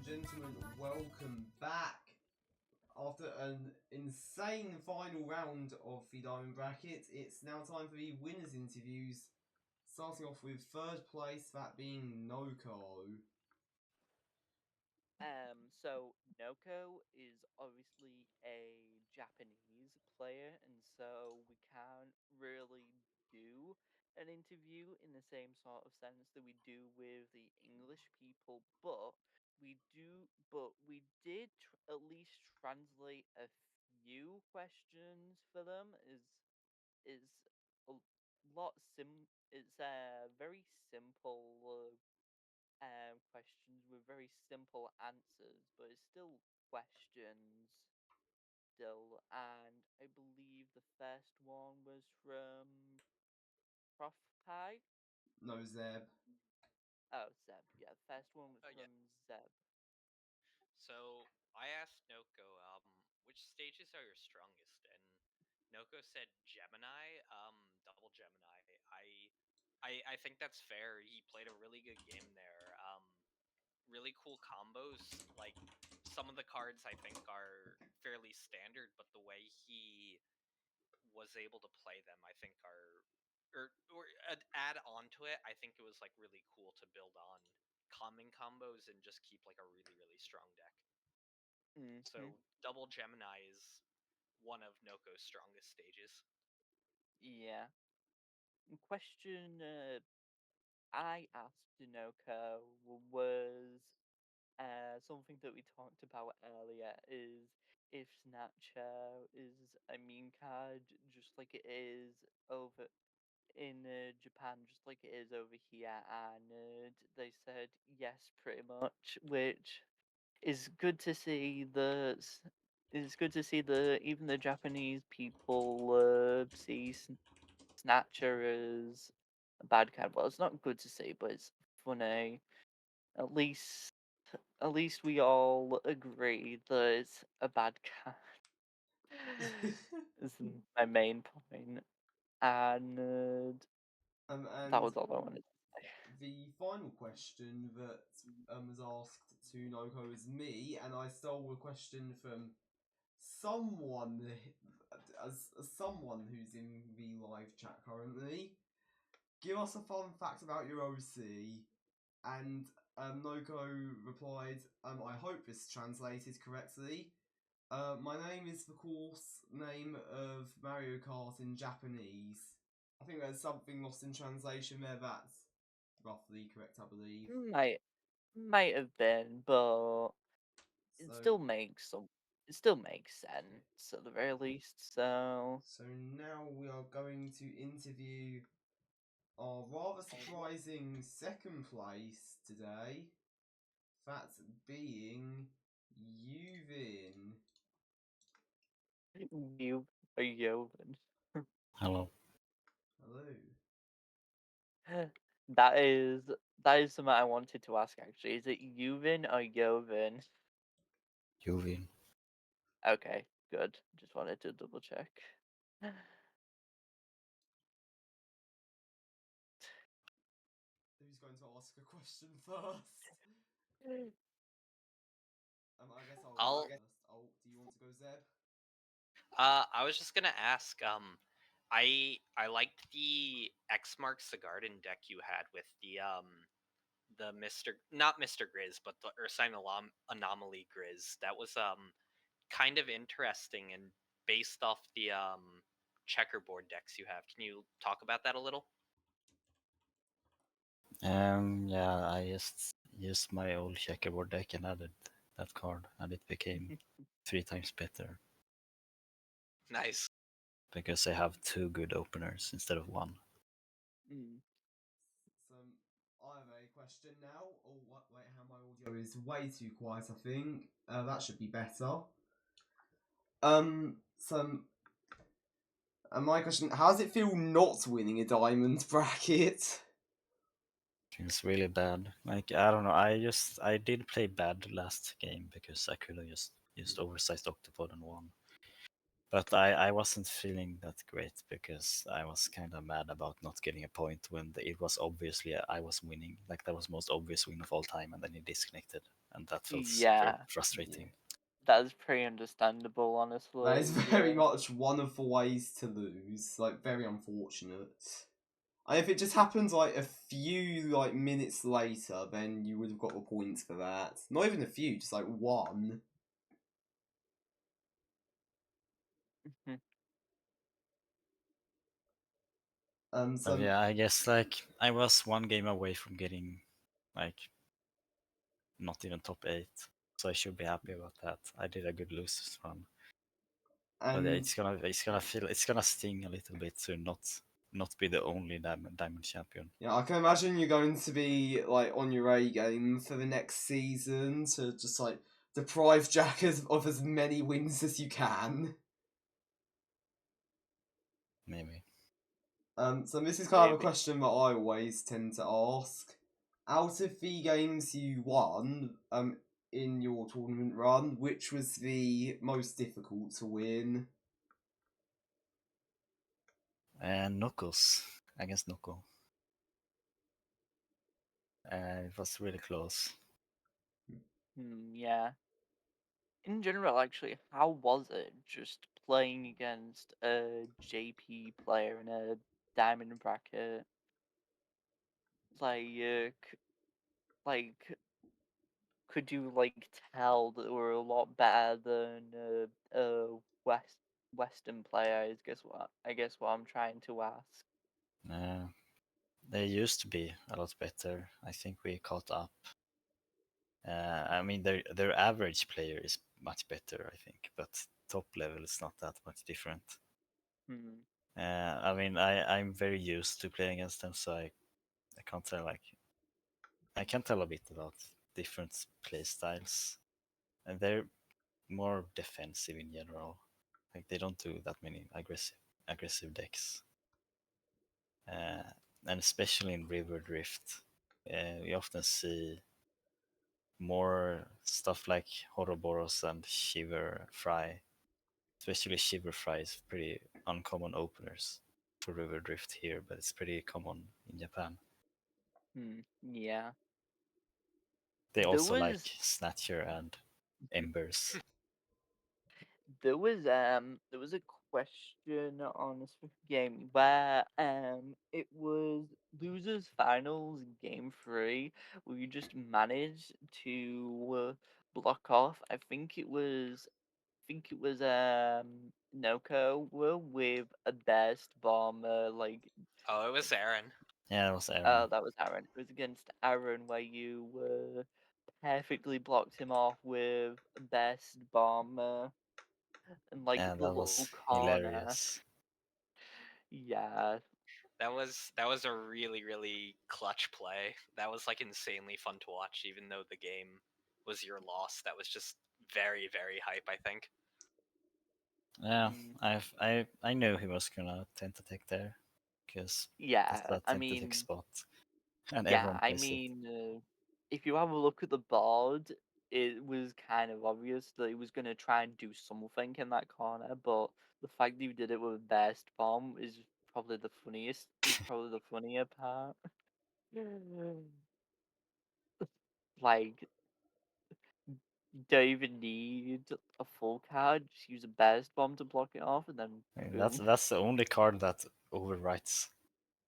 and gentlemen, welcome back. After an insane final round of the Diamond Bracket, it's now time for the winners' interviews. Starting off with third place, that being Noko. So Noko is obviously a Japanese player, and so we can't really do an interview in the same sort of sense that we do with the English people, but we did at least translate a few questions for them. Is a lot It's a very simple questions with very simple answers, but it's still questions still. And I believe the first one was from Prof Pi. No Zeb. Oh, Zeb. Yeah, the first one was Yeah. from Zeb. So I asked Noko, which stages are your strongest? And Noko said Gemini, double Gemini. I think that's fair. He played a really good game there. Really cool combos. Like some of the cards I think are fairly standard, but the way he was able to play them, I think are add on to it. I think it was like really cool to build on common combos and just keep like a really strong deck. Mm-hmm. So double Gemini is one of Noko's strongest stages. Yeah. Question I asked Noko was something that we talked about earlier is if Snatcher is a meme card just like it is over in Japan, just like it is over here, and they said yes, pretty much, which is good to see. It's good to see the even the Japanese people see Snatcher as a bad card. Well, it's not good to see, but it's funny. At least, at least we all agree that it's a bad card. Is my main point, and that And was all I wanted to say. the final question that was asked to Noko is me, and I stole a question from someone as someone who's in the live chat currently. Give us a fun fact about your OC. And Noko replied, I hope this translated correctly. My name is the course name of Mario Kart in Japanese. I think there's something lost in translation there. That's roughly correct, I believe. Might have been, but it So, still makes some. It still makes okay. sense at the very least. So So now we are going to interview our rather surprising second place today. That being Yuvin. you are Joven. Hello, Hello. That is that is something I wanted to ask actually. Is it Yuvin or Joven? Juvin. Okay, good. Just wanted to double check. Who's going to ask a question first? I guess I'll go I'll first. Oh, do you want to go, Zeb? I was just gonna ask, I liked the X marks the garden deck you had with the Mr. not Mr. Grizz, but the Ursine Anomaly Grizz. That was kind of interesting and based off the checkerboard decks you have. Can you talk about that a little? Yeah, I just used my old checkerboard deck and added that card, and it became 3 times better Nice. because I have 2 good openers instead of 1. Mm. So, I have a question now. Oh, wait, how my audio is way too quiet, I think. That should be better. So, my question, how does it feel not winning a diamond bracket? Feels really bad. Like I don't know. I did play bad last game because I could have just used oversized octopod and won. But I wasn't feeling that great because I was kind of mad about not getting a point when it was obviously I was winning. Like that was most obvious win of all time, and then he disconnected, and that felt super Yeah, frustrating. that is pretty understandable, That is honestly. very much one of the ways to lose. Like, very unfortunate. And if it just happens like a few like minutes later, then you would have got the points for that. Not even a few, just like one. Mhm. So So yeah, I guess like I was one game away from getting like not even top 8, so I should be happy about that. I did a good losers run, but and it's gonna sting a little bit to not be the only diamond champion. yeah, I can imagine you're going to be like on your A game for the next season to just like deprive Jack of as many wins as you can. Maybe. So this is kind of a Maybe. question that I always tend to ask. Out of the games you won, in your tournament run, which was the most difficult to win? And Knuckles against Knuckle. It was really close. Yeah. In general, actually, how was it just playing against a JP player in a diamond bracket? Like, like, could you like tell that they were a lot better than Western player? I guess what I'm trying to ask. Uh, they used to be a lot better. I think we caught up. I mean, their average player is much better, I think, but top level is not that much different. Hmm. I mean, I'm very used to playing against them, so I can't tell I can tell a bit about different play styles, and they're more defensive in general. Like they don't do that many aggressive decks, uh, and especially in River Drift, we often see more stuff like Horoboros and Shiver Fry. Especially Shiver Fry is pretty uncommon openers for River Drift here, but it's pretty common in Japan. Yeah. They There also like was Snatcher and Embers. there was a question on a specific game where it was losers finals game 3 where you just managed to block off. I think it was Noko with a best bomber like Oh, it was Aaron. Yeah, it was Aaron. that was Aaron. It was against Aaron where you perfectly blocked him off with best bomber in like Yeah, the that low was corner. hilarious. Yeah. That was a really clutch play. That was like insanely fun to watch, even though the game was your loss. That was just very hype, I think. Yeah, Mm, I knew he was gonna tentative there, because that's yeah. that tentative spot, and Yeah. everyone I plays it. mean, if you have a look at the board, it was kind of obvious that he was gonna try and do something in that corner, but the fact that he did it with best bomb is probably the funniest. Is probably the funnier part. Like, you don't even need a full card. Just use a best bomb to block it off, and then I mean, boom. that's the only card that overwrites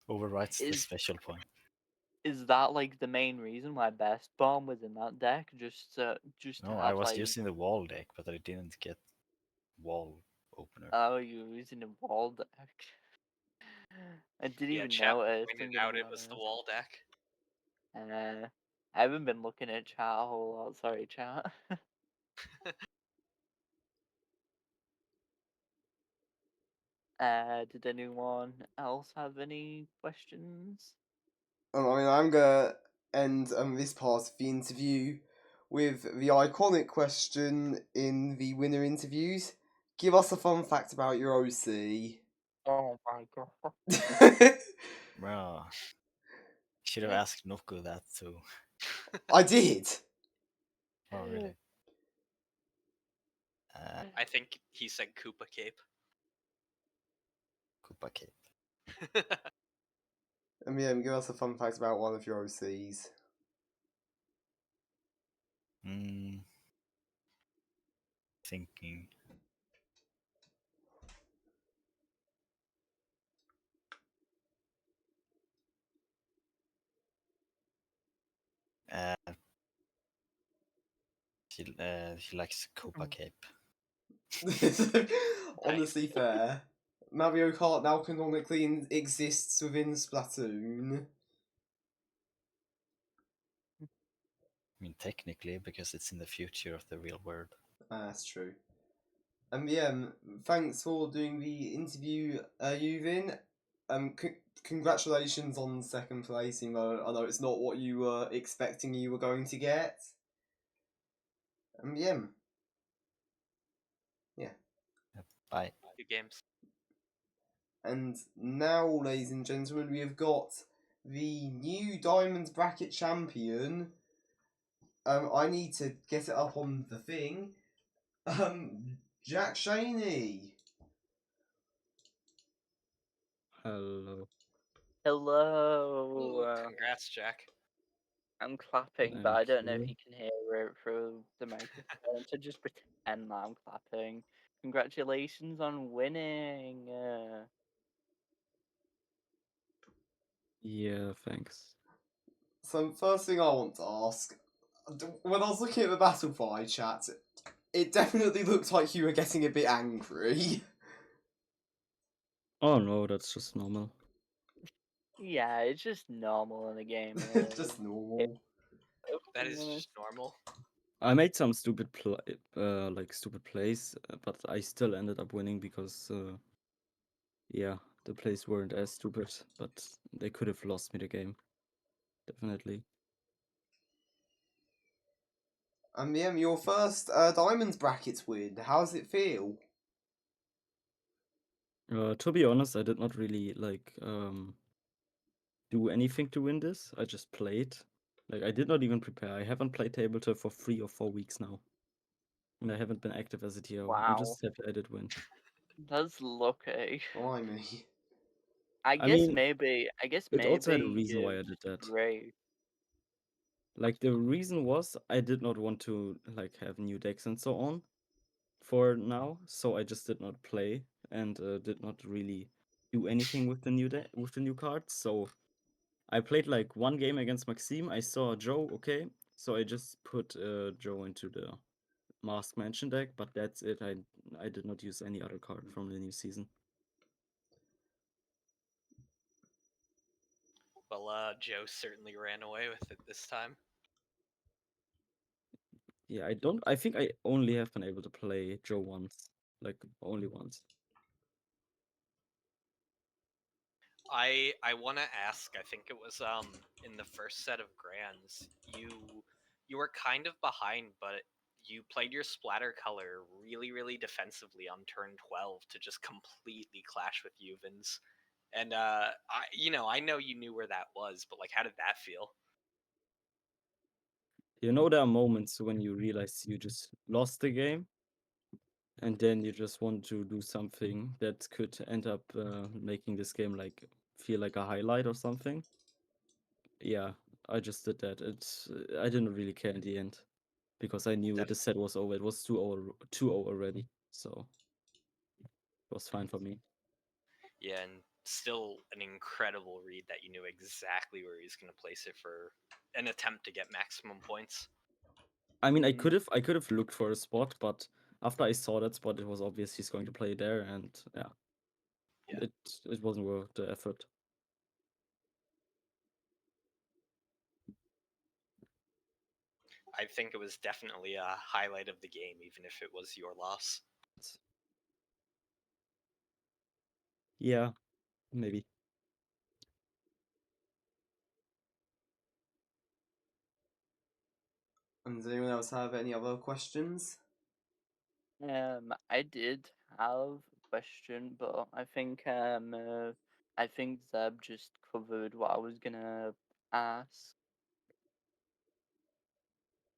the Is special point. is that like the main reason why best bomb was in that deck? Just to No, I have was like, using the wall deck, but I didn't get wall opener. oh, you're using a wall deck. I didn't Yeah, even chat notice. pointed I'm gonna out be it was the honest. wall deck. Uh, I haven't been looking at chat a whole lot. Sorry, chat. Did anyone else have any questions? I mean, I'm gonna end this part of the interview with the iconic question in the winner interviews. Give us a fun fact about your OC. Oh my god. Bro, should have asked Noku that too. I did. Oh, really? Uh, I think he said Koopa Cape. Koopa Cape. And give us a fun fact about one of your OCs. Thinking. He likes Koopa Cape. Honestly fair. Mario Kart now canonically exists within Splatoon. I mean, technically, because it's in the future of the real world. That's true. Thanks for doing the interview, Yuvin. Congratulations on second place, even though I know it's not what you were expecting you were going to get. Yeah. Bye. Good games. And now, ladies and gentlemen, we have got the new Diamonds Bracket champion. I need to get it up on the thing. Jack Shaney. Hello. Hello. Ooh, congrats, Jack. I'm clapping, but I don't know if you can hear it through the microphone, so just pretend that I'm clapping. Congratulations on winning. Yeah, thanks. So, first thing I want to ask, when I was looking at the Battlefy chat, it definitely looked like you were getting a bit angry. Oh no, that's just normal. Yeah, it's just normal in the game. Just normal. That is just normal. I made some stupid stupid plays, but I still ended up winning because yeah, the plays weren't as stupid, but they could have lost me the game. Definitely. Your first Diamonds Brackets win. How does it feel? To be honest, I did not really do anything to win this. I just played. Like I did not even prepare. I haven't played Tabletop for 3 or 4 weeks now. And I haven't been active as a TO. I'm Wow. just happy I did win. That's lucky. Blimey. I I guess mean, maybe. it also had a reason why I did that. Great. Like the reason was I did not want to like have new decks and so on for now, so I just did not play and did not really do anything with the new cards. So I played like one game against Maxime. I saw Joe, okay, so I just put Joe into the Mask Mansion deck, but that's it. I did not use any other card from the new season. Well, Joe certainly ran away with it this time. Yeah, I think I only have been able to play Joe once. Like only once. I want to ask. I think it was in the first set of grands. You were kind of behind, but you played your splatter color really defensively on turn 12 to just completely clash with Juven's. And I know you knew where that was, but like, how did that feel? You know, there are moments when you realize you just lost the game, and then you just want to do something that could end up making this game like feel like a highlight or something. Yeah, I just did that. I didn't really care in the end because I knew the set was over. It was 2-0 already, so it was fine for me. Yeah, and still an incredible read that you knew exactly where he's going to place it for an attempt to get maximum points. I mean, I could have looked for a spot, but after I saw that spot, it was obvious he's going to play there, and yeah. It wasn't worth the effort. I think it was definitely a highlight of the game, even if it was your loss. Yeah, maybe. And does anyone else have any other questions? I did have a question, but I think Zeb just covered what I was gonna ask.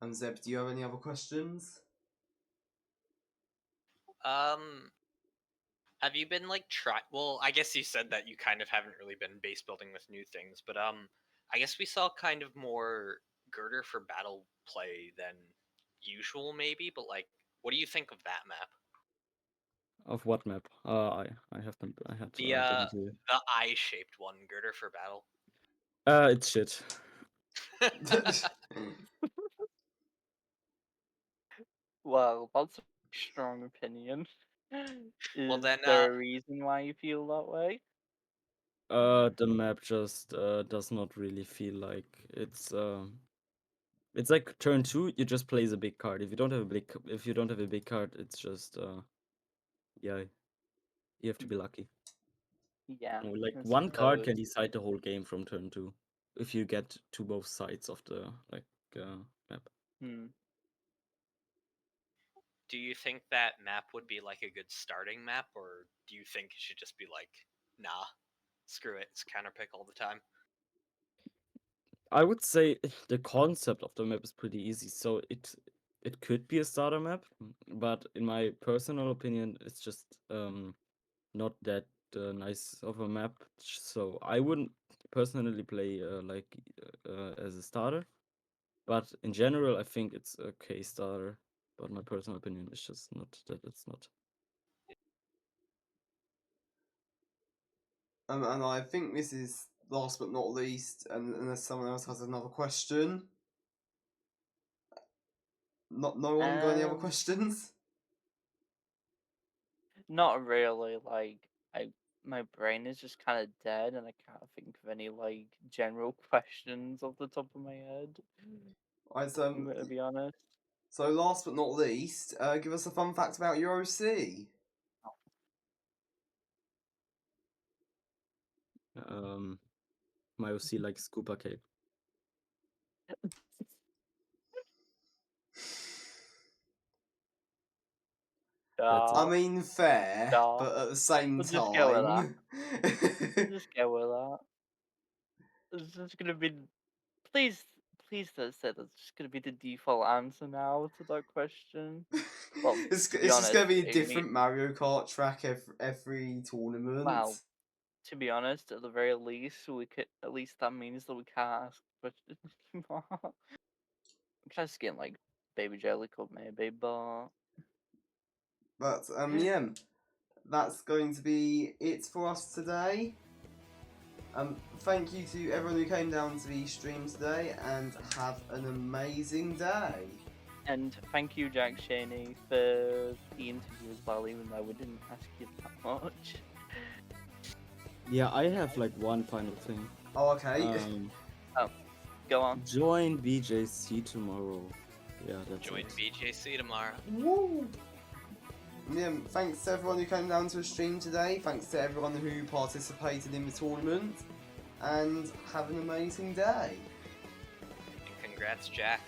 And Zeb, do you have any other questions? Have you been like well, I guess you said that you kind of haven't really been base building with new things, but I guess we saw kind of more Girder for battle play than usual maybe, but like what do you think of that map? Of what map? I haven't. I had The didn't do it. the eye-shaped one, Girder for battle. It's shit. Well, that's a strong opinion. Well Is then there a reason why you feel that way? The map just does not really feel like it's like turn 2, you just play the big card. If you don't have a big card, it's just yeah, you have to be lucky. Yeah, Like I one card can suppose. decide the whole game from turn 2 if you get to both sides of the map. Hmm. do you think that map would be like a good starting map, or do you think it should just be like, nah, screw it, it's counter pick all the time? I would say the concept of the map is pretty easy, so it could be a starter map, but in my personal opinion, it's just not that nice of a map. So I wouldn't personally play as a starter, but in general, I think it's a okay starter. But my personal opinion is just not that it's not. And I think this is last but not least, and unless someone else has another question. No one got any other Um, questions? Not really. Like, my brain is just kind of dead, and I can't think of any like general questions off the top of my head. Right, I'm gonna be honest. so last but not least, give us a fun fact about your OC. My OC likes scuba cape. That's it. I mean, fair, Duh. but at the same We'll just go with time. We'll just go with that. It's just gonna be. Please, please don't say that's just gonna be the default answer now to that question. Well, it's to be just honest, going to be a I mean, different Mario Kart track every tournament. well, to be honest, at the very least, we could. At least that means that we can't ask questions anymore. I'm trying to get like Baby Jellycup maybe, but But yeah, that's going to be it for us today. Thank you to everyone who came down to the stream today, and have an amazing day. and thank you, Jack Shaney, for the interview as well, even though we didn't ask you that much. Yeah, I have like one final thing. Oh, okay. Go on. Join BJC tomorrow. Yeah, that's Join it. BJC tomorrow. Woo! Yeah, thanks to everyone who came down to the stream today. Thanks to everyone who participated in the tournament. And have an amazing day. And congrats, Jack.